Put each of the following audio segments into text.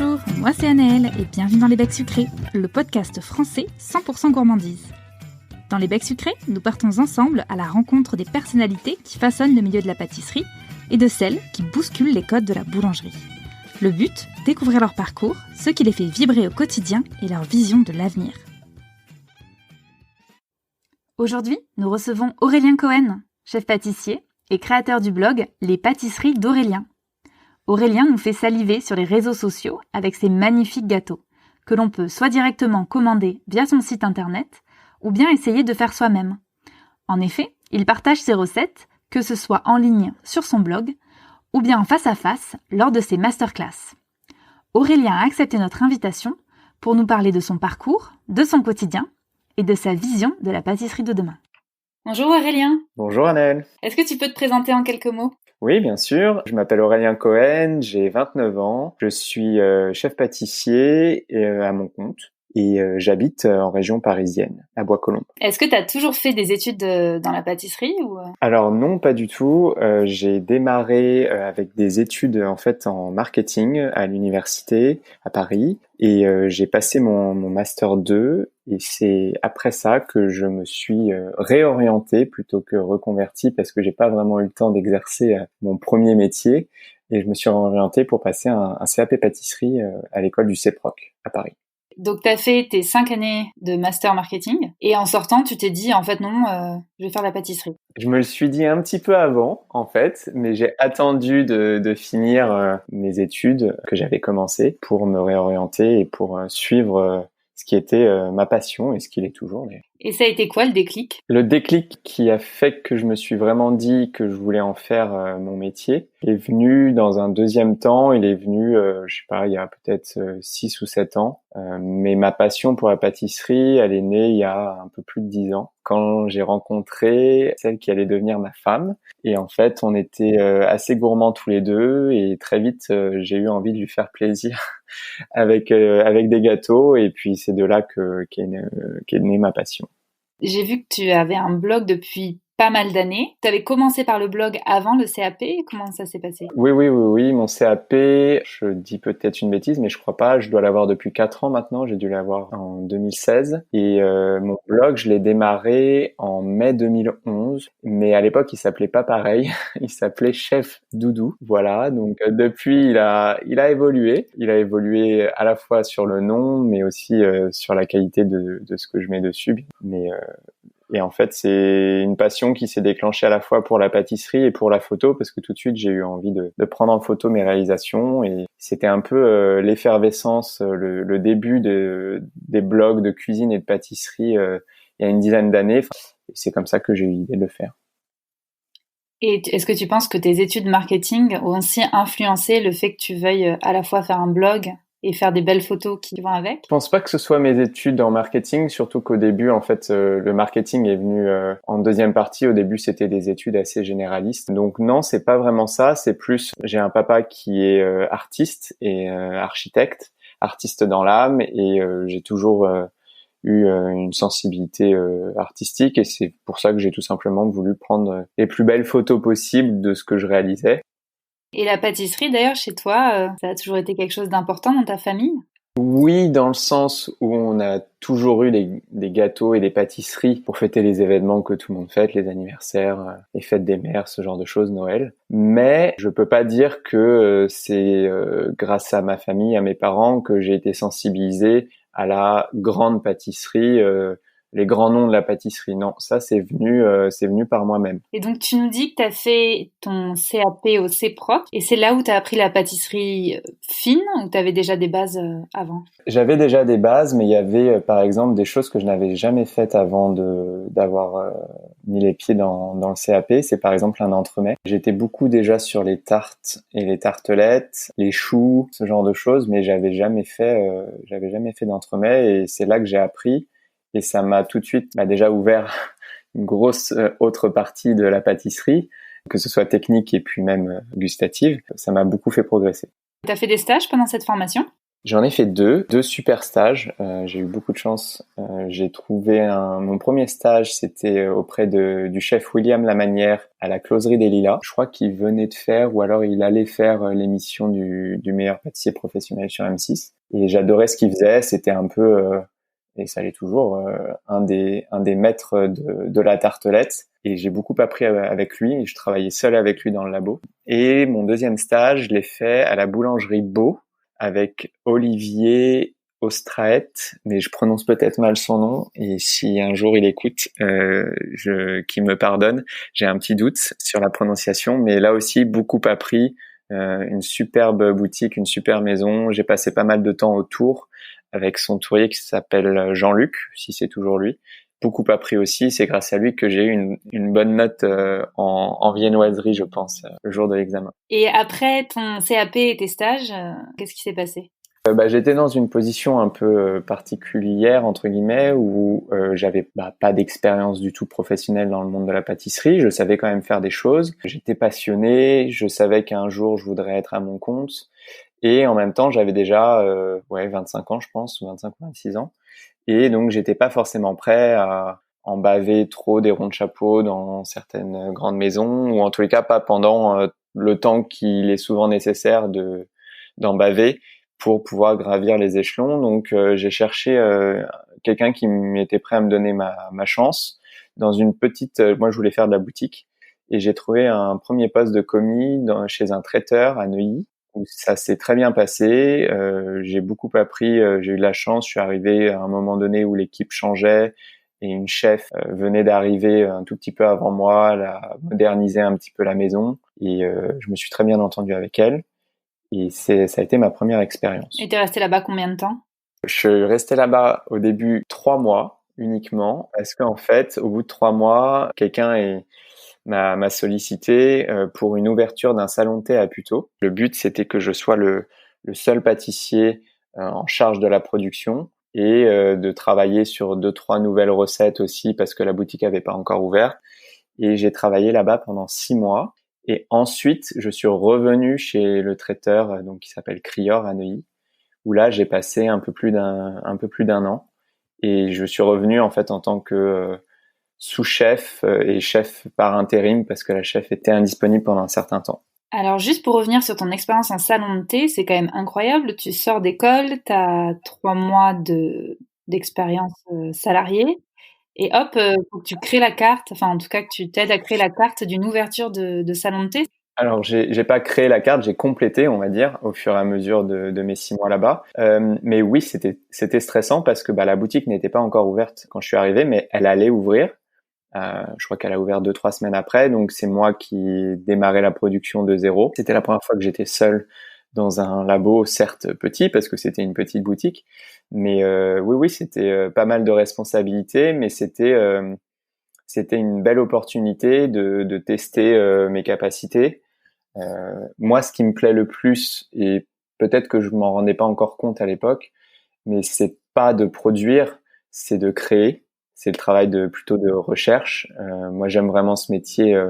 Bonjour, moi c'est Anaëlle et bienvenue dans Les Becs Sucrés, le podcast français 100% gourmandise. Dans Les Becs Sucrés, nous partons ensemble à la rencontre des personnalités qui façonnent le milieu de la pâtisserie et de celles qui bousculent les codes de la boulangerie. Le but, découvrir leur parcours, ce qui les fait vibrer au quotidien et leur vision de l'avenir. Aujourd'hui, nous recevons Aurélien Cohen, chef pâtissier et créateur du blog Les Pâtisseries d'Aurélien. Aurélien nous fait saliver sur les réseaux sociaux avec ses magnifiques gâteaux, que l'on peut soit directement commander via son site internet, ou bien essayer de faire soi-même. En effet, il partage ses recettes, que ce soit en ligne sur son blog, ou bien en face à face lors de ses masterclass. Aurélien a accepté notre invitation pour nous parler de son parcours, de son quotidien et de sa vision de la pâtisserie de demain. Bonjour Aurélien. Bonjour Anaëlle. Est-ce que tu peux te présenter en quelques mots ? Oui, bien sûr. Je m'appelle Aurélien Cohen, j'ai 29 ans. Je suis chef pâtissier à mon compte et j'habite en région parisienne, à Bois-Colombes. Est-ce que tu as toujours fait des études dans la pâtisserie ou... Alors non, pas du tout. J'ai démarré avec des études en fait en marketing à l'université à Paris et j'ai passé mon master 2 et c'est après ça que je me suis réorienté plutôt que reconverti parce que j'ai pas vraiment eu le temps d'exercer mon premier métier et je me suis réorienté pour passer un CAP pâtisserie à l'école du CEPROC à Paris. Donc, tu as fait tes 5 années de master marketing et en sortant, tu t'es dit, en fait, non, je vais faire de la pâtisserie. Je me le suis dit un petit peu avant, en fait, mais j'ai attendu de finir mes études que j'avais commencées pour me réorienter et pour suivre ce qui était ma passion et ce qu'il est toujours. Et ça a été quoi le déclic ? Le déclic qui a fait que je me suis vraiment dit que je voulais en faire mon métier est venu dans un deuxième temps. Il est venu, je sais pas, il y a peut-être 6 ou 7 ans. Mais ma passion pour la pâtisserie, elle est née il y a un peu plus de 10 ans, quand j'ai rencontré celle qui allait devenir ma femme. Et en fait, on était assez gourmands tous les deux et très vite, j'ai eu envie de lui faire plaisir avec des gâteaux. Et puis c'est de là qu'est née ma passion. J'ai vu que tu avais un blog depuis pas mal d'années. Tu avais commencé par le blog avant le CAP. Comment ça s'est passé ? Oui. Mon CAP, je dis peut-être une bêtise, mais je crois pas. Je dois l'avoir depuis 4 ans maintenant. J'ai dû l'avoir en 2016. Et mon blog, je l'ai démarré en mai 2011. Mais à l'époque, il s'appelait pas pareil. Il s'appelait Chef Doudou. Voilà. Donc depuis, il a évolué. Il a évolué à la fois sur le nom, mais aussi sur la qualité de ce que je mets dessus. Et en fait, c'est une passion qui s'est déclenchée à la fois pour la pâtisserie et pour la photo, parce que tout de suite, j'ai eu envie de prendre en photo mes réalisations. Et c'était un peu l'effervescence, le début des blogs de cuisine et de pâtisserie il y a une dizaine d'années. Et c'est comme ça que j'ai eu l'idée de le faire. Et est-ce que tu penses que tes études marketing ont aussi influencé le fait que tu veuilles à la fois faire un blog et faire des belles photos qui vont avec ? Je pense pas que ce soit mes études en marketing, surtout qu'au début, en fait, le marketing est venu en deuxième partie. Au début, c'était des études assez généralistes. Donc non, c'est pas vraiment ça. C'est plus, j'ai un papa qui est artiste et architecte, artiste dans l'âme, et j'ai toujours eu une sensibilité artistique, et c'est pour ça que j'ai tout simplement voulu prendre les plus belles photos possibles de ce que je réalisais. Et la pâtisserie, d'ailleurs, chez toi, ça a toujours été quelque chose d'important dans ta famille ? Oui, dans le sens où on a toujours eu des gâteaux et des pâtisseries pour fêter les événements que tout le monde fête, les anniversaires, les fêtes des mères, ce genre de choses, Noël. Mais je peux pas dire que c'est grâce à ma famille, à mes parents, que j'ai été sensibilisé à la grande pâtisserie, les grands noms de la pâtisserie. Non, ça c'est venu par moi-même. Et donc tu nous dis que tu as fait ton CAP au CEPROC et c'est là où tu as appris la pâtisserie fine ou tu avais déjà des bases avant ? J'avais déjà des bases, mais il y avait par exemple des choses que je n'avais jamais faites avant d'avoir mis les pieds dans le CAP. C'est par exemple un entremets. J'étais beaucoup déjà sur les tartes et les tartelettes, les choux, ce genre de choses, mais j'avais jamais fait d'entremets, et c'est là que j'ai appris. Et ça m'a tout de suite déjà ouvert une grosse autre partie de la pâtisserie, que ce soit technique et puis même gustative. Ça m'a beaucoup fait progresser. Tu as fait des stages pendant cette formation ? J'en ai fait deux super stages. J'ai eu beaucoup de chance. J'ai trouvé mon premier stage, c'était auprès du chef William Lamanière à la Closerie des Lilas. Je crois qu'il venait de faire, ou alors il allait faire l'émission du meilleur pâtissier professionnel sur M6. Et j'adorais ce qu'il faisait. C'était un peu, et ça l'est toujours, un des maîtres de la tartelette. Et j'ai beaucoup appris avec lui. Je travaillais seul avec lui dans le labo. Et mon deuxième stage, je l'ai fait à la boulangerie Beau, avec Olivier Ostraet, mais je prononce peut-être mal son nom, et si un jour il écoute, qu'il me pardonne, j'ai un petit doute sur la prononciation, mais là aussi beaucoup appris, une superbe boutique, une super maison, j'ai passé pas mal de temps autour avec son tourier qui s'appelle Jean-Luc, si c'est toujours lui. Beaucoup appris aussi, c'est grâce à lui que j'ai eu une bonne note en viennoiserie, je pense, le jour de l'examen. Et après ton CAP et tes stages, qu'est-ce qui s'est passé? J'étais dans une position un peu particulière entre guillemets où j'avais pas d'expérience du tout professionnelle dans le monde de la pâtisserie. Je savais quand même faire des choses. J'étais passionné. Je savais qu'un jour je voudrais être à mon compte. Et en même temps, j'avais déjà 25 ans, je pense, 25 ou 26 ans. Et donc j'étais pas forcément prêt à en baver trop des ronds de chapeau dans certaines grandes maisons, ou en tous les cas pas pendant le temps qu'il est souvent nécessaire d'en baver pour pouvoir gravir les échelons. Donc j'ai cherché quelqu'un qui était prêt à me donner ma chance dans une petite. Moi, je voulais faire de la boutique et j'ai trouvé un premier poste de commis chez un traiteur à Neuilly, où ça s'est très bien passé. J'ai beaucoup appris. J'ai eu de la chance. Je suis arrivé à un moment donné où l'équipe changeait et une chef venait d'arriver un tout petit peu avant moi. Elle a modernisé un petit peu la maison et je me suis très bien entendu avec elle. Et ça a été ma première expérience. Et t'es resté là-bas combien de temps? Je suis resté là-bas au début 3 mois uniquement, parce qu'en fait, au bout de 3 mois, quelqu'un m'a sollicité pour une ouverture d'un salon de thé à Puteaux. Le but, c'était que je sois le seul pâtissier en charge de la production et de travailler sur 2-3 nouvelles recettes aussi, parce que la boutique avait pas encore ouvert. Et j'ai travaillé là-bas pendant 6 mois. Et ensuite, je suis revenu chez le traiteur, donc qui s'appelle Crior à Neuilly, où là, j'ai passé un peu plus d'un an. Et je suis revenu en fait en tant que sous-chef et chef par intérim, parce que la chef était indisponible pendant un certain temps. Alors juste pour revenir sur ton expérience en salon de thé, c'est quand même incroyable. Tu sors d'école, t'as 3 mois d'expérience salariée. Et hop, faut que tu crées la carte, enfin en tout cas que tu t'aides à créer la carte d'une ouverture de salon de thé. Alors, j'ai pas créé la carte, j'ai complété, on va dire, au fur et à mesure de mes 6 mois là-bas. Mais oui, c'était stressant parce que la boutique n'était pas encore ouverte quand je suis arrivé, mais elle allait ouvrir. Je crois qu'elle a ouvert 2-3 semaines après, donc c'est moi qui démarrais la production de zéro. C'était la première fois que j'étais seul dans un labo, certes petit, parce que c'était une petite boutique, mais oui, c'était pas mal de responsabilités, mais c'était une belle opportunité de tester mes capacités. Moi, ce qui me plaît le plus, et peut-être que je m'en rendais pas encore compte à l'époque, mais c'est pas de produire, c'est de créer. C'est le travail plutôt de recherche. Moi, j'aime vraiment ce métier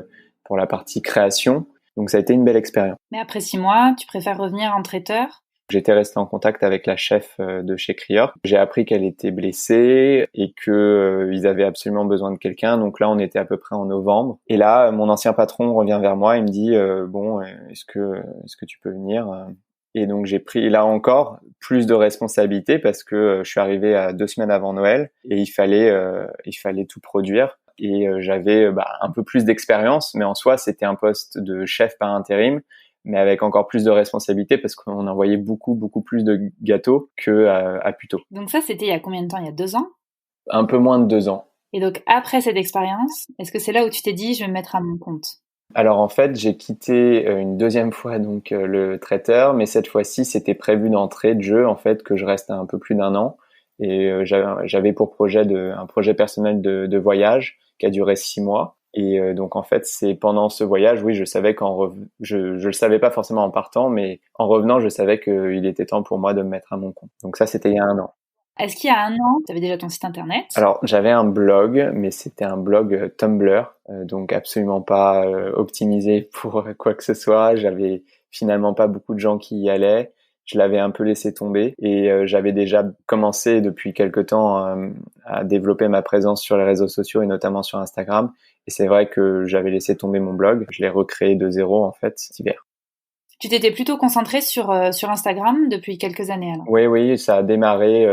pour la partie création. Donc, ça a été une belle expérience. Mais après 6 mois, tu préfères revenir en traiteur? J'étais resté en contact avec la chef de chez Crior. J'ai appris qu'elle était blessée et que ils avaient absolument besoin de quelqu'un. Donc là, on était à peu près en novembre. Et là, mon ancien patron revient vers moi et me dit bon, est-ce que tu peux venir? Et donc j'ai pris là encore plus de responsabilités parce que je suis arrivé à 2 semaines avant Noël et il fallait tout produire. Et j'avais un peu plus d'expérience, mais en soi, c'était un poste de chef par intérim, mais avec encore plus de responsabilités parce qu'on envoyait beaucoup plus de gâteaux que à Puteaux. Donc ça, c'était il y a combien de temps? Il y a 2 ans? Un peu moins de 2 ans. Et donc après cette expérience, est-ce que c'est là où tu t'es dit je vais me mettre à mon compte? Alors en fait, j'ai quitté une deuxième fois donc le traiteur, mais cette fois-ci, c'était prévu d'entrée de jeu en fait que je reste un peu plus d'un an. Et j'avais pour projet un projet personnel de voyage qui a duré 6 mois. Et donc en fait, c'est pendant ce voyage, oui, je savais je le savais pas forcément en partant, mais en revenant, je savais qu'il était temps pour moi de me mettre à mon compte. Donc ça, c'était il y a un an. Est-ce qu'il y a un an, tu avais déjà ton site internet? Alors j'avais un blog, mais c'était un blog Tumblr, donc absolument pas optimisé pour quoi que ce soit. J'avais finalement pas beaucoup de gens qui y allaient. je l'avais un peu laissé tomber et j'avais déjà commencé depuis quelque temps à développer ma présence sur les réseaux sociaux et notamment sur Instagram. Et c'est vrai que j'avais laissé tomber mon blog. Je l'ai recréé de zéro en fait cet hiver. Tu t'étais plutôt concentré sur Instagram depuis quelques années alors. Oui, ça a démarré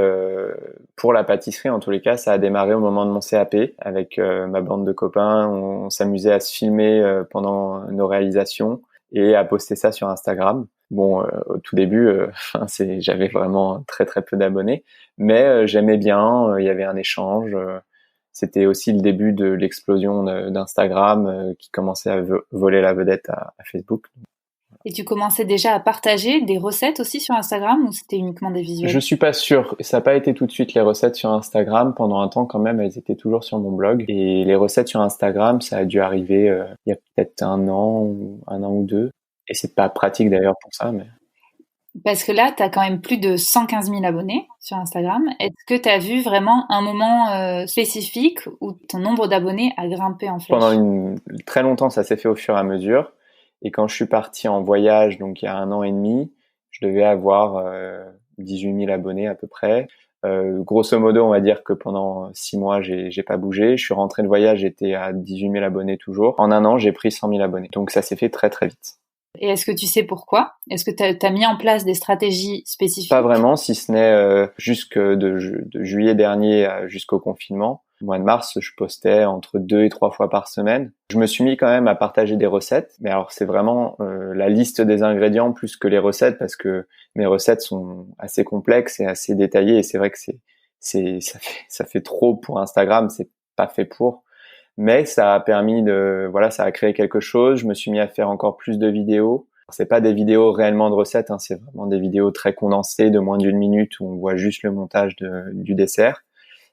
pour la pâtisserie en tous les cas. Ça a démarré au moment de mon CAP avec ma bande de copains. On s'amusait à se filmer pendant nos réalisations et à poster ça sur Instagram. Bon, au tout début, j'avais vraiment très très peu d'abonnés, mais j'aimais bien. Il y avait un échange. C'était aussi le début de l'explosion d'Instagram qui commençait à voler la vedette à Facebook. Et tu commençais déjà à partager des recettes aussi sur Instagram ou c'était uniquement des visuels? Je suis pas sûr. Ça n'a pas été tout de suite les recettes sur Instagram. Pendant un temps, quand même, elles étaient toujours sur mon blog. Et les recettes sur Instagram, ça a dû arriver il y a peut-être un an ou deux. Et c'est pas pratique d'ailleurs pour ça, mais... Parce que là, tu as quand même plus de 115 000 abonnés sur Instagram. Est-ce que tu as vu vraiment un moment spécifique où ton nombre d'abonnés a grimpé en flèche? Pendant très longtemps, ça s'est fait au fur et à mesure. Et quand je suis parti en voyage, donc il y a 1 an et demi, je devais avoir 18 000 abonnés à peu près. Grosso modo, on va dire que pendant 6 mois, j'ai pas bougé. Je suis rentré de voyage, j'étais à 18 000 abonnés toujours. En un an, j'ai pris 100 000 abonnés. Donc ça s'est fait très très vite. Et est-ce que tu sais pourquoi? Est-ce que tu as mis en place des stratégies spécifiques? Pas vraiment, si ce n'est jusque de juillet dernier jusqu'au confinement. Au mois de mars, je postais entre 2 et 3 fois par semaine. Je me suis mis quand même à partager des recettes, mais alors c'est vraiment la liste des ingrédients plus que les recettes parce que mes recettes sont assez complexes et assez détaillées et c'est vrai que ça fait trop pour Instagram, c'est pas fait pour. Mais ça a permis ça a créé quelque chose. Je me suis mis à faire encore plus de vidéos. C'est pas des vidéos réellement de recettes, hein, c'est vraiment des vidéos très condensées de moins d'1 minute où on voit juste le montage du dessert.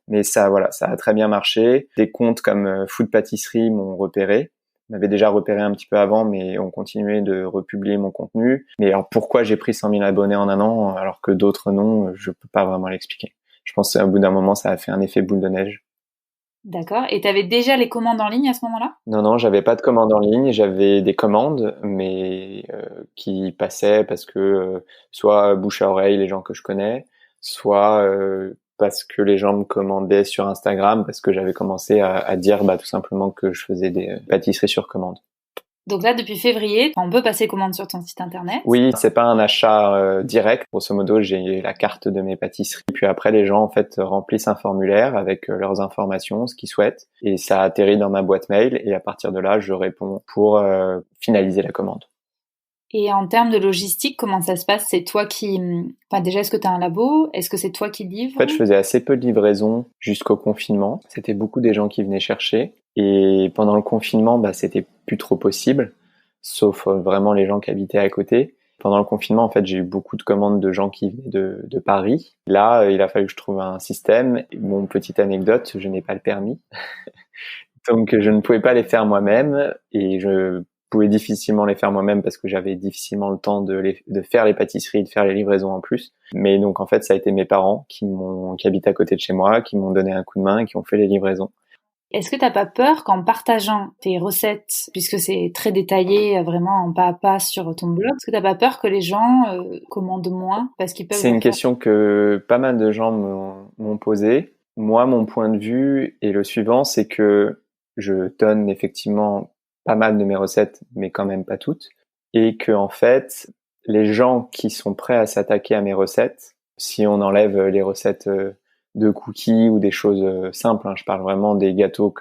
Mais ça a très bien marché. Des comptes comme Food Pâtisserie m'ont repéré. M'avaient déjà repéré un petit peu avant, mais ont continué de republier mon contenu. Mais alors pourquoi j'ai pris 100 000 abonnés en un an alors que d'autres non, je peux pas vraiment l'expliquer. Je pense qu'au bout d'un moment, ça a fait un effet boule de neige. D'accord. Et tu avais déjà les commandes en ligne à ce moment-là? Non, j'avais pas de commandes en ligne. J'avais des commandes, mais qui passaient parce que soit bouche à oreille, les gens que je connais, soit parce que les gens me commandaient sur Instagram, parce que j'avais commencé à dire tout simplement que je faisais des pâtisseries sur commande. Donc là, depuis février, on peut passer commande sur ton site internet. Oui, c'est pas un achat direct. Grosso modo, j'ai la carte de mes pâtisseries. Puis après, les gens en fait remplissent un formulaire avec leurs informations, ce qu'ils souhaitent, et ça atterrit dans ma boîte mail. Et à partir de là, je réponds pour finaliser la commande. Et en termes de logistique, comment ça se passe? C'est toi qui... Enfin, déjà, est-ce que tu as un labo? Est-ce que c'est toi qui livres? En fait, je faisais assez peu de livraison jusqu'au confinement. C'était beaucoup des gens qui venaient chercher. Et pendant le confinement, c'était plus trop possible, sauf vraiment les gens qui habitaient à côté. Pendant le confinement, en fait, j'ai eu beaucoup de commandes de gens qui venaient de Paris. Là, il a fallu que je trouve un système. Bon, petite anecdote, je n'ai pas le permis. Donc, je ne pouvais pas les faire moi-même et je pouvais difficilement les faire moi-même parce que j'avais difficilement le temps de faire les pâtisseries, de faire les livraisons en plus. Mais donc, en fait, ça a été mes parents qui habitent à côté de chez moi, qui m'ont donné un coup de main et qui ont fait les livraisons. Est-ce que t'as pas peur qu'en partageant tes recettes, puisque c'est très détaillé, vraiment en pas à pas sur ton blog, est-ce que t'as pas peur que les gens commandent moins parce qu'ils peuvent... C'est une question que pas mal de gens m'ont posée. Moi, mon point de vue est le suivant, c'est que je donne effectivement pas mal de mes recettes, mais quand même pas toutes. Et que, en fait, les gens qui sont prêts à s'attaquer à mes recettes, si on enlève les recettes de cookies ou des choses simples, je parle vraiment des gâteaux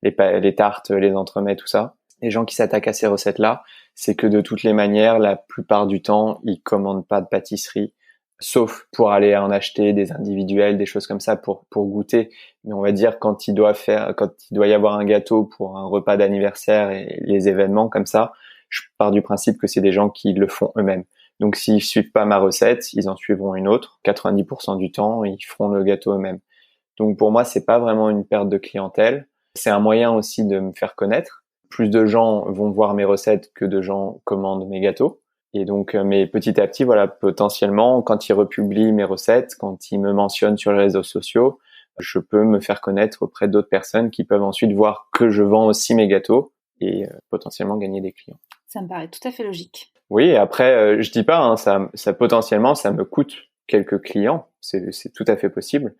les tartes, les entremets, tout ça. Les gens qui s'attaquent à ces recettes-là, c'est que de toutes les manières, la plupart du temps, ils commandent pas de pâtisserie, sauf pour aller en acheter des individuels, des choses comme ça pour goûter. Mais on va dire quand il doit y avoir un gâteau pour un repas d'anniversaire et les événements comme ça, je pars du principe que c'est des gens qui le font eux-mêmes. Donc s'ils suivent pas ma recette, ils en suivront une autre. 90% du temps, ils feront le gâteau eux-mêmes. Donc pour moi, c'est pas vraiment une perte de clientèle. C'est un moyen aussi de me faire connaître. Plus de gens vont voir mes recettes que de gens commandent mes gâteaux. Et donc, mais petit à petit, potentiellement, quand ils republient mes recettes, quand ils me mentionnent sur les réseaux sociaux, je peux me faire connaître auprès d'autres personnes qui peuvent ensuite voir que je vends aussi mes gâteaux et potentiellement gagner des clients. Ça me paraît tout à fait logique. Oui, et après, je dis pas, hein, ça potentiellement, ça me coûte quelques clients, c'est tout à fait possible,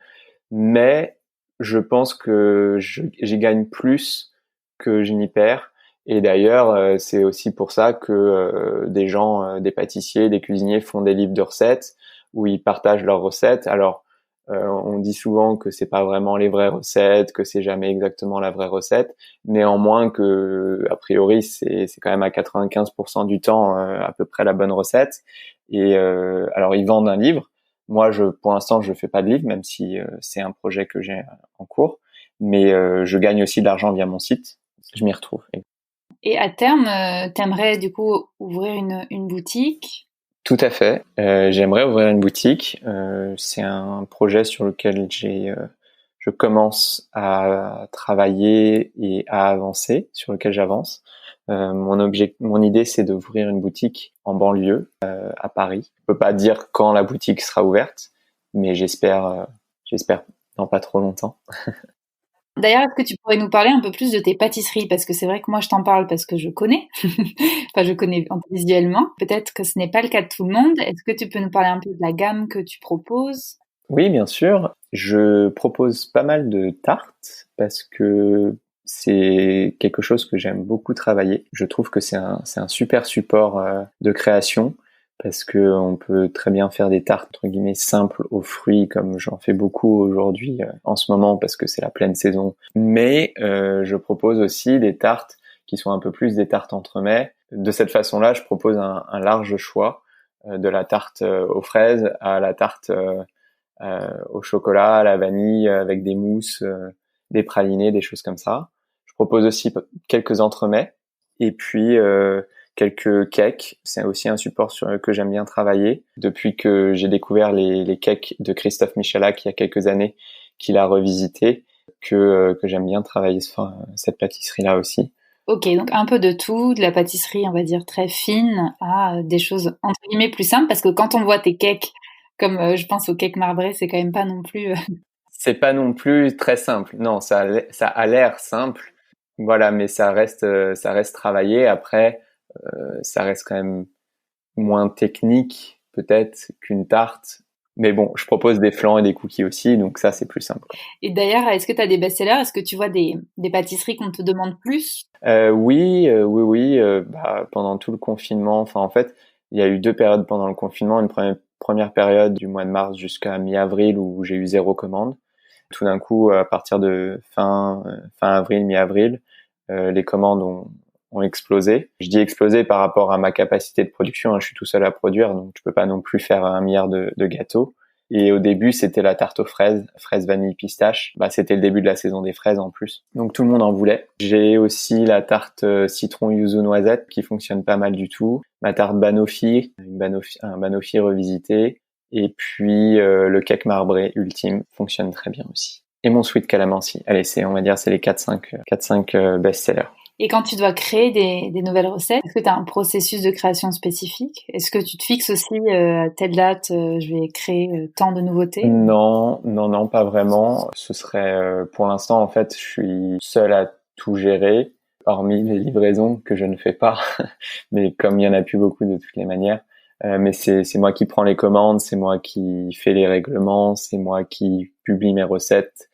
mais je pense que j'y gagne plus que je n'y perds. Et d'ailleurs, c'est aussi pour ça que des gens, des pâtissiers, des cuisiniers font des livres de recettes où ils partagent leurs recettes. Alors, on dit souvent que c'est pas vraiment les vraies recettes, que c'est jamais exactement la vraie recette. Néanmoins, que a priori, c'est quand même à 95% du temps à peu près la bonne recette. Et alors, ils vendent un livre. Moi, pour l'instant, je fais pas de livre, même si c'est un projet que j'ai en cours. Mais je gagne aussi de l'argent via mon site. Je m'y retrouve. Et à terme, t'aimerais du coup ouvrir une boutique? Tout à fait. J'aimerais ouvrir une boutique. C'est un projet sur lequel je commence à travailler et à avancer, sur lequel j'avance. Mon idée, c'est d'ouvrir une boutique en banlieue, à Paris. Je peux pas dire quand la boutique sera ouverte, mais j'espère dans pas trop longtemps. D'ailleurs, est-ce que tu pourrais nous parler un peu plus de tes pâtisseries? Parce que c'est vrai que moi, je t'en parle parce que je connais. Enfin, je connais visuellement. Peut-être que ce n'est pas le cas de tout le monde. Est-ce que tu peux nous parler un peu de la gamme que tu proposes? Oui, bien sûr. Je propose pas mal de tartes parce que c'est quelque chose que j'aime beaucoup travailler. Je trouve que c'est un super support de création parce que on peut très bien faire des tartes entre guillemets simples aux fruits comme j'en fais beaucoup aujourd'hui en ce moment parce que c'est la pleine saison. Mais je propose aussi des tartes qui sont un peu plus des tartes entremets. De cette façon-là, je propose un large choix de la tarte aux fraises à la tarte au chocolat, à la vanille, avec des mousses, des pralinés, des choses comme ça. Je propose aussi quelques entremets et puis quelques cakes. C'est aussi un support que j'aime bien travailler. Depuis que j'ai découvert les cakes de Christophe Michalak il y a quelques années, qu'il a revisité, que j'aime bien travailler cette pâtisserie-là aussi. Ok, donc un peu de tout, de la pâtisserie, on va dire très fine, à des choses entre guillemets plus simples, parce que quand on voit tes cakes, comme je pense aux cakes marbrés, c'est quand même pas non plus. C'est pas non plus très simple. Non, ça a l'air simple. Voilà, mais ça reste travaillé. Après, ça reste quand même moins technique peut-être qu'une tarte. Mais bon, je propose des flancs et des cookies aussi, donc ça c'est plus simple. Et d'ailleurs, est-ce que tu as des best-sellers? Est-ce que tu vois des pâtisseries qu'on te demande plus? Oui. Bah, pendant tout le confinement, enfin en fait, il y a eu deux périodes pendant le confinement. Une première période du mois de mars jusqu'à mi-avril où j'ai eu 0 commande. Tout d'un coup, à partir de fin avril, mi-avril, les commandes ont explosé. Je dis explosé par rapport à ma capacité de production, hein. Je suis tout seul à produire, donc je peux pas non plus faire 1 milliard de gâteaux. Et au début, c'était la tarte aux fraises, fraises vanille pistache. Bah, c'était le début de la saison des fraises en plus. Donc tout le monde en voulait. J'ai aussi la tarte citron yuzu noisette qui fonctionne pas mal du tout. Ma tarte banoffee, un banoffee revisité. Et puis le cake marbré ultime fonctionne très bien aussi. Et mon sweet calamansi. Allez, on va dire, c'est les 4-5 best-sellers. Et quand tu dois créer des nouvelles recettes, est-ce que tu as un processus de création spécifique? Est-ce que tu te fixes aussi à telle date, je vais créer tant de nouveautés? Non, pas vraiment. Ce serait, pour l'instant, en fait, je suis seul à tout gérer, hormis les livraisons que je ne fais pas. Mais comme il y en a plus beaucoup de toutes les manières, mais c'est moi qui prends les commandes, c'est moi qui fais les règlements, c'est moi qui publie mes recettes,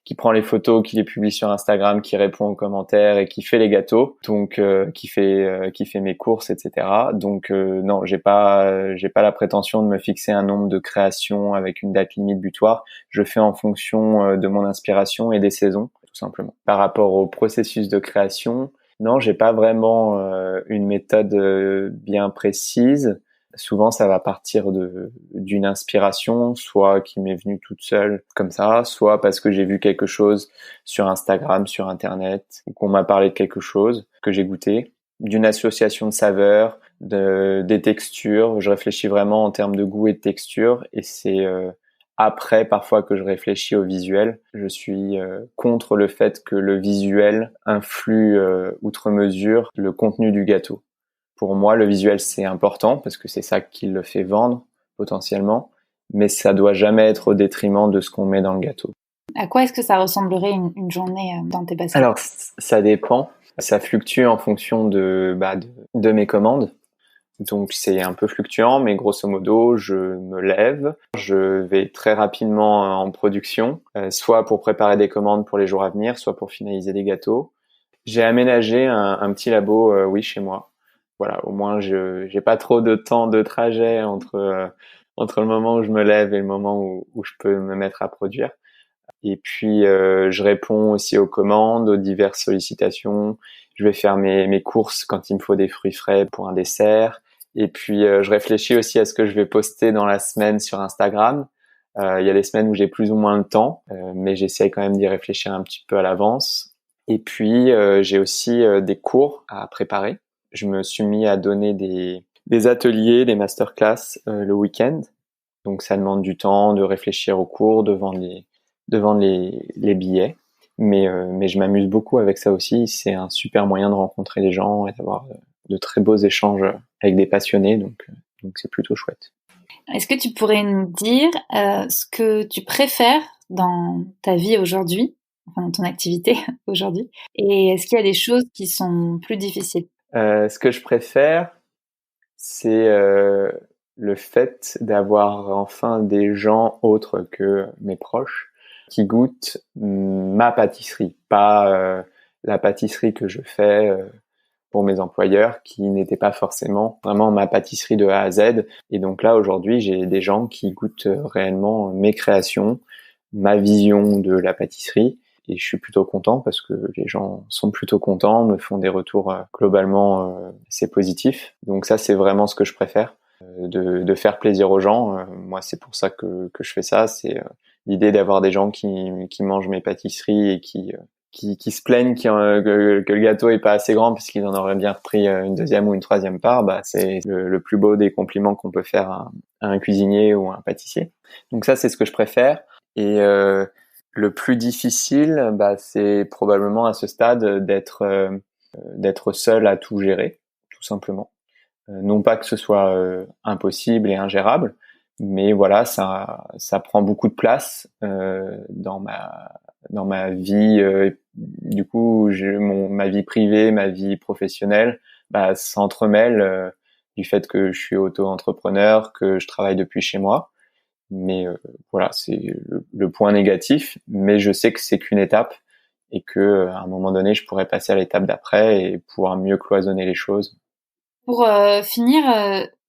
qui prend les photos, qui les publie sur Instagram, qui répond aux commentaires et qui fait les gâteaux, donc qui fait mes courses, etc. Donc non, j'ai pas la prétention de me fixer un nombre de créations avec une date limite butoir. Je fais en fonction de mon inspiration et des saisons, tout simplement. Par rapport au processus de création, non, j'ai pas vraiment une méthode bien précise. Souvent, ça va partir d'une inspiration, soit qui m'est venue toute seule comme ça, soit parce que j'ai vu quelque chose sur Instagram, sur Internet, ou qu'on m'a parlé de quelque chose que j'ai goûté, d'une association de saveurs, des textures. Je réfléchis vraiment en termes de goût et de texture, et c'est après parfois que je réfléchis au visuel. Je suis contre le fait que le visuel influe outre mesure le contenu du gâteau. Pour moi, le visuel, c'est important parce que c'est ça qui le fait vendre potentiellement, mais ça doit jamais être au détriment de ce qu'on met dans le gâteau. À quoi est-ce que ça ressemblerait une journée dans tes baskets? Alors, ça dépend. Ça fluctue en fonction de mes commandes. Donc c'est un peu fluctuant, mais grosso modo, je me lève, je vais très rapidement en production, soit pour préparer des commandes pour les jours à venir, soit pour finaliser des gâteaux. J'ai aménagé un petit labo, oui, chez moi. Voilà, au moins j'ai pas trop de temps de trajet entre le moment où je me lève et le moment où je peux me mettre à produire. Et puis je réponds aussi aux commandes, aux diverses sollicitations. Je vais faire mes courses quand il me faut des fruits frais pour un dessert. Et puis je réfléchis aussi à ce que je vais poster dans la semaine sur Instagram. Il y a des semaines où j'ai plus ou moins le temps, mais j'essaie quand même d'y réfléchir un petit peu à l'avance. Et puis j'ai aussi des cours à préparer. Je me suis mis à donner des ateliers, des masterclass le week-end. Donc ça demande du temps de réfléchir aux cours, de vendre les billets. Mais je m'amuse beaucoup avec ça aussi. C'est un super moyen de rencontrer les gens et d'avoir de très beaux échanges avec des passionnés. Donc c'est plutôt chouette. Est-ce que tu pourrais nous dire ce que tu préfères dans ta vie aujourd'hui, enfin dans ton activité aujourd'hui, et est-ce qu'il y a des choses qui sont plus difficiles? Ce que je préfère, c'est le fait d'avoir enfin des gens autres que mes proches qui goûtent ma pâtisserie, pas la pâtisserie que je fais pour mes employeurs, qui n'était pas forcément vraiment ma pâtisserie de A à Z. Et donc là, aujourd'hui, j'ai des gens qui goûtent réellement mes créations, ma vision de la pâtisserie. Et je suis plutôt content parce que les gens sont plutôt contents, me font des retours globalement assez positifs. Donc ça, c'est vraiment ce que je préfère, de faire plaisir aux gens. Moi, c'est pour ça que je fais ça. C'est l'idée d'avoir des gens qui mangent mes pâtisseries et qui se plaignent que le gâteau est pas assez grand parce qu'ils en auraient bien repris une deuxième ou une troisième part. Bah, c'est le plus beau des compliments qu'on peut faire à un cuisinier ou à un pâtissier. Donc ça, c'est ce que je préfère. Et le plus difficile, bah, c'est probablement à ce stade d'être seul à tout gérer, tout simplement. Non pas que ce soit impossible et ingérable, mais voilà, ça prend beaucoup de place dans ma vie. Du coup, ma vie privée, ma vie professionnelle, bah, s'entremêlent du fait que je suis auto-entrepreneur, que je travaille depuis chez moi. Mais voilà, c'est le point négatif. Mais je sais que c'est qu'une étape et que à un moment donné, je pourrais passer à l'étape d'après et pouvoir mieux cloisonner les choses. Pour finir,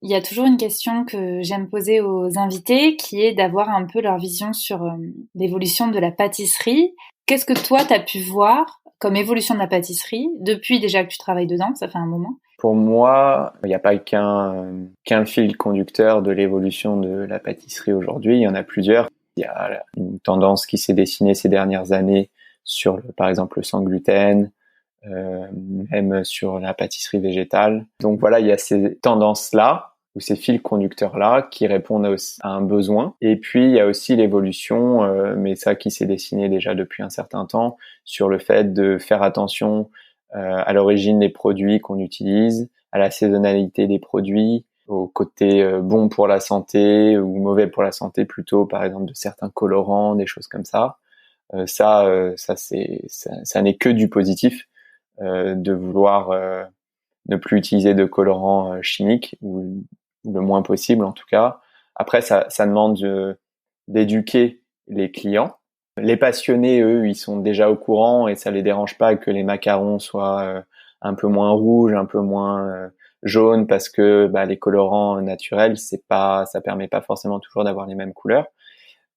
il y a toujours une question que j'aime poser aux invités, qui est d'avoir un peu leur vision sur l'évolution de la pâtisserie. Qu'est-ce que toi, tu as pu voir comme évolution de la pâtisserie depuis déjà que tu travailles dedans, ça fait un moment? Pour moi, il n'y a pas qu'un fil conducteur de l'évolution de la pâtisserie aujourd'hui. Il y en a plusieurs. Il y a une tendance qui s'est dessinée ces dernières années sur, par exemple, le sans gluten, même sur la pâtisserie végétale. Donc voilà, il y a ces tendances-là ou ces fils conducteurs-là qui répondent à un besoin. Et puis il y a aussi l'évolution, mais ça qui s'est dessiné déjà depuis un certain temps, sur le fait de faire attention à l'origine des produits qu'on utilise, à la saisonnalité des produits, au côté bon pour la santé ou mauvais pour la santé plutôt, par exemple de certains colorants, des choses comme ça. Ça n'est que du positif, de vouloir ne plus utiliser de colorants chimiques ou le moins possible en tout cas. Après, ça demande d'éduquer les clients. Les passionnés, eux, ils sont déjà au courant et ça les dérange pas que les macarons soient un peu moins rouges, un peu moins jaunes parce que bah, les colorants naturels, ça permet pas forcément toujours d'avoir les mêmes couleurs.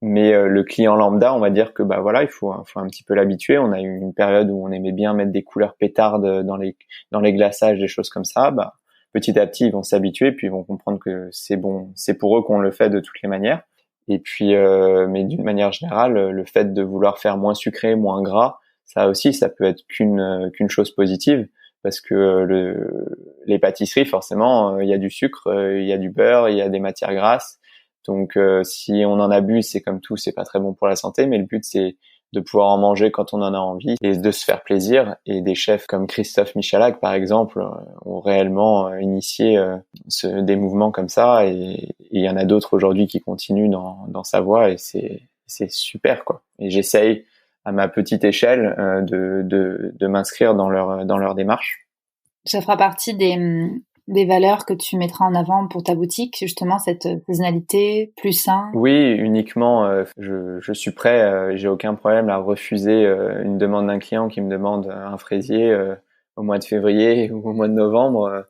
Mais le client lambda, on va dire que bah voilà, il faut un petit peu l'habituer. On a eu une période où on aimait bien mettre des couleurs pétardes dans les glaçages, des choses comme ça. Bah petit à petit, ils vont s'habituer, puis ils vont comprendre que c'est bon, c'est pour eux qu'on le fait de toutes les manières. Et puis, mais d'une manière générale, le fait de vouloir faire moins sucré, moins gras, ça aussi, ça peut être qu'une chose positive, parce que les pâtisseries, forcément, il y a du sucre, il y a du beurre, il y a des matières grasses. Donc, si on en abuse, c'est comme tout, c'est pas très bon pour la santé. Mais le but, c'est de pouvoir en manger quand on en a envie et de se faire plaisir. Et des chefs comme Christophe Michalak, par exemple, ont réellement initié des mouvements comme ça. Et il y en a d'autres aujourd'hui qui continuent dans sa voie et c'est super, quoi. Et j'essaye à ma petite échelle de m'inscrire dans leur démarche. Ça fera partie des valeurs que tu mettras en avant pour ta boutique, justement cette saisonnalité, plus sain? Oui, uniquement, je suis prêt, j'ai aucun problème à refuser une demande d'un client qui me demande un fraisier au mois de février ou au mois de novembre.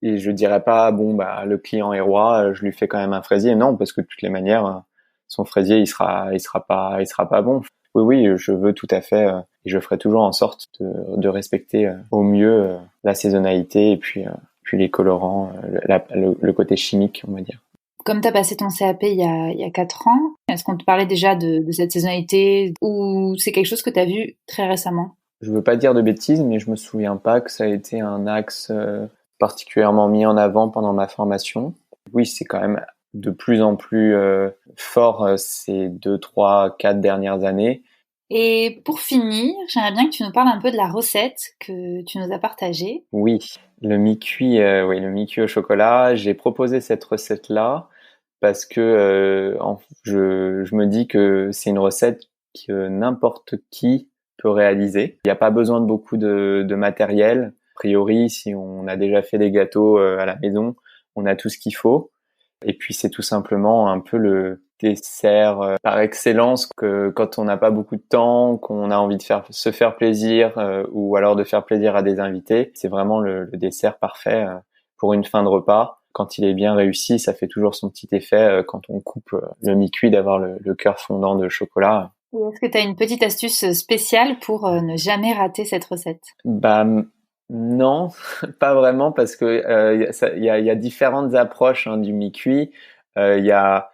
Et je dirais pas, bon, bah, le client est roi, je lui fais quand même un fraisier. Non, parce que de toutes les manières, son fraisier, il sera pas bon. Oui, oui, je veux tout à fait, et je ferai toujours en sorte de respecter au mieux la saisonnalité et puis les colorants, le côté chimique, on va dire. Comme tu as passé ton CAP il y a 4 ans, est-ce qu'on te parlait déjà de cette saisonnalité ou c'est quelque chose que tu as vu très récemment? Je veux pas dire de bêtises, mais je me souviens pas que ça a été un axe particulièrement mis en avant pendant ma formation. Oui, c'est quand même de plus en plus fort ces 2, 3, 4 dernières années. Et pour finir, j'aimerais bien que tu nous parles un peu de la recette que tu nous as partagée. Oui, le mi-cuit, le mi-cuit au chocolat. J'ai proposé cette recette-là parce que je me dis que c'est une recette que n'importe qui peut réaliser. Il n'y a pas besoin de beaucoup de matériel. A priori, si on a déjà fait des gâteaux à la maison, on a tout ce qu'il faut. Et puis c'est tout simplement un peu le dessert par excellence que quand on n'a pas beaucoup de temps, qu'on a envie de se faire plaisir ou alors de faire plaisir à des invités, c'est vraiment le dessert parfait pour une fin de repas. Quand il est bien réussi, ça fait toujours son petit effet quand on coupe le mi-cuit d'avoir le cœur fondant de chocolat. Et est-ce que tu as une petite astuce spéciale pour ne jamais rater cette recette? Bah non, pas vraiment parce que il y a différentes approches du mi-cuit. Il y a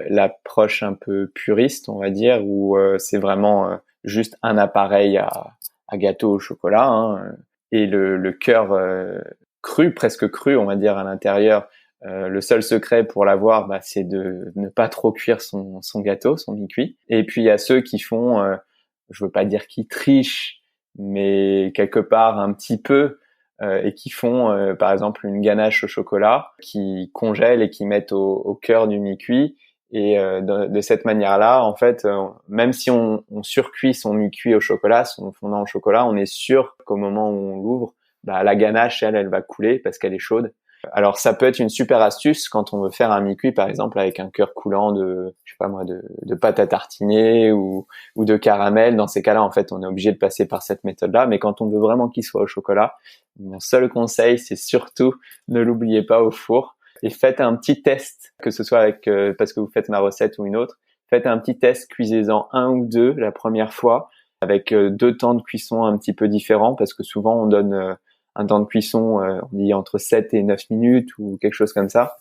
l'approche un peu puriste, on va dire, où c'est vraiment juste un appareil à gâteau au chocolat et le cœur cru, presque cru, on va dire, à l'intérieur. Le seul secret pour l'avoir, c'est de ne pas trop cuire son gâteau, son mi-cuit. Et puis il y a ceux qui font, je veux pas dire qu'ils trichent, mais quelque part un petit peu, et qui font par exemple une ganache au chocolat, qui congèlent et qui mettent au cœur du mi-cuit. Et de cette manière-là, en fait, même si on surcuit son mi-cuit au chocolat, son fondant au chocolat, on est sûr qu'au moment où on l'ouvre, la ganache, elle va couler parce qu'elle est chaude. Alors ça peut être une super astuce quand on veut faire un mi-cuit, par exemple, avec un cœur coulant de pâte à tartiner ou de caramel. Dans ces cas-là, en fait, on est obligé de passer par cette méthode-là. Mais quand on veut vraiment qu'il soit au chocolat, mon seul conseil, c'est surtout ne l'oubliez pas au four. Et faites un petit test, que ce soit avec parce que vous faites ma recette ou une autre. Faites un petit test, cuisez-en 1 ou 2 la première fois, avec 2 temps de cuisson un petit peu différents, parce que souvent on donne un temps de cuisson, on dit entre 7 et 9 minutes ou quelque chose comme ça,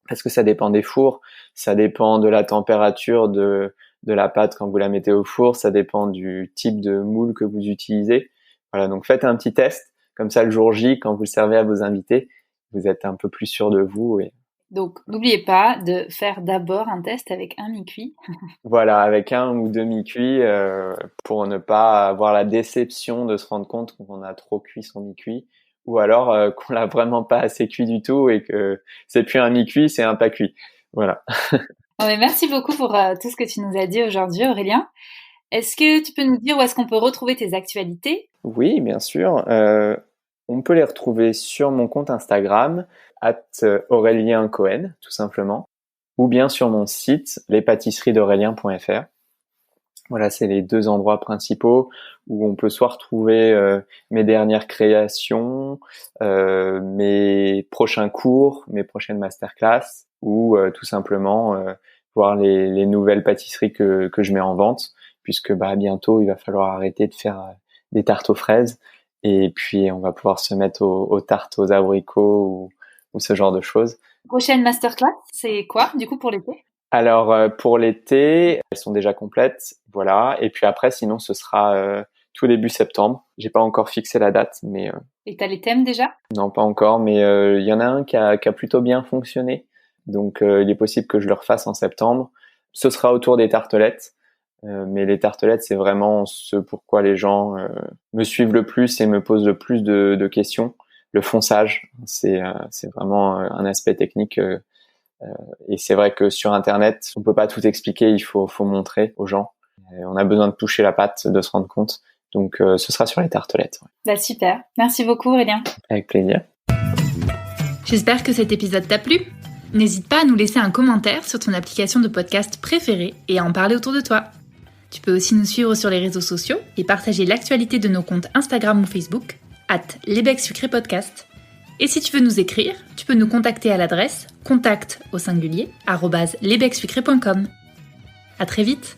parce que ça dépend des fours, ça dépend de la température de la pâte quand vous la mettez au four, ça dépend du type de moule que vous utilisez. Voilà, donc faites un petit test, comme ça le jour J, quand vous le servez à vos invités, vous êtes un peu plus sûr de vous. Donc, n'oubliez pas de faire d'abord un test avec un mi-cuit. Voilà, avec 1 ou 2 mi-cuits, pour ne pas avoir la déception de se rendre compte qu'on a trop cuit son mi-cuit, ou alors qu'on l'a vraiment pas assez cuit du tout et que c'est plus un mi-cuit, c'est un pas cuit. Voilà. Bon, mais merci beaucoup pour tout ce que tu nous as dit aujourd'hui, Aurélien. Est-ce que tu peux nous dire où est-ce qu'on peut retrouver tes actualités? Oui, bien sûr. On peut les retrouver sur mon compte Instagram, @AurélienCohen, tout simplement, ou bien sur mon site, lespâtisseriesdaurélien.fr. Voilà, c'est les 2 endroits principaux où on peut soit retrouver mes dernières créations, mes prochains cours, mes prochaines masterclass, ou tout simplement voir les nouvelles pâtisseries que je mets en vente, puisque bientôt il va falloir arrêter de faire des tartes aux fraises, et puis on va pouvoir se mettre aux tartes aux abricots ou ce genre de choses. Prochaine masterclass, c'est quoi, du coup, pour l'été? Alors pour l'été, elles sont déjà complètes, voilà. Et puis après, sinon, ce sera tout début septembre. J'ai pas encore fixé la date, mais Et t'as les thèmes déjà? non, pas encore. Mais il y en a un qui a plutôt bien fonctionné, donc il est possible que je le refasse en septembre. Ce sera autour des tartelettes, mais les tartelettes, c'est vraiment ce pourquoi les gens me suivent le plus et me posent le plus de questions. Le fonçage, c'est vraiment un aspect technique. Et c'est vrai que sur Internet, on peut pas tout expliquer, il faut montrer aux gens. Et on a besoin de toucher la pâte, de se rendre compte. Donc ce sera sur les tartelettes. Ouais. Super. Merci beaucoup, Aurélien. Avec plaisir. J'espère que cet épisode t'a plu. N'hésite pas à nous laisser un commentaire sur ton application de podcast préférée et à en parler autour de toi. Tu peux aussi nous suivre sur les réseaux sociaux et partager l'actualité de nos comptes Instagram ou Facebook @lesbecssucrés-podcast. Et si tu veux nous écrire, tu peux nous contacter à l'adresse contact@lesbecssucrés.com. À très vite.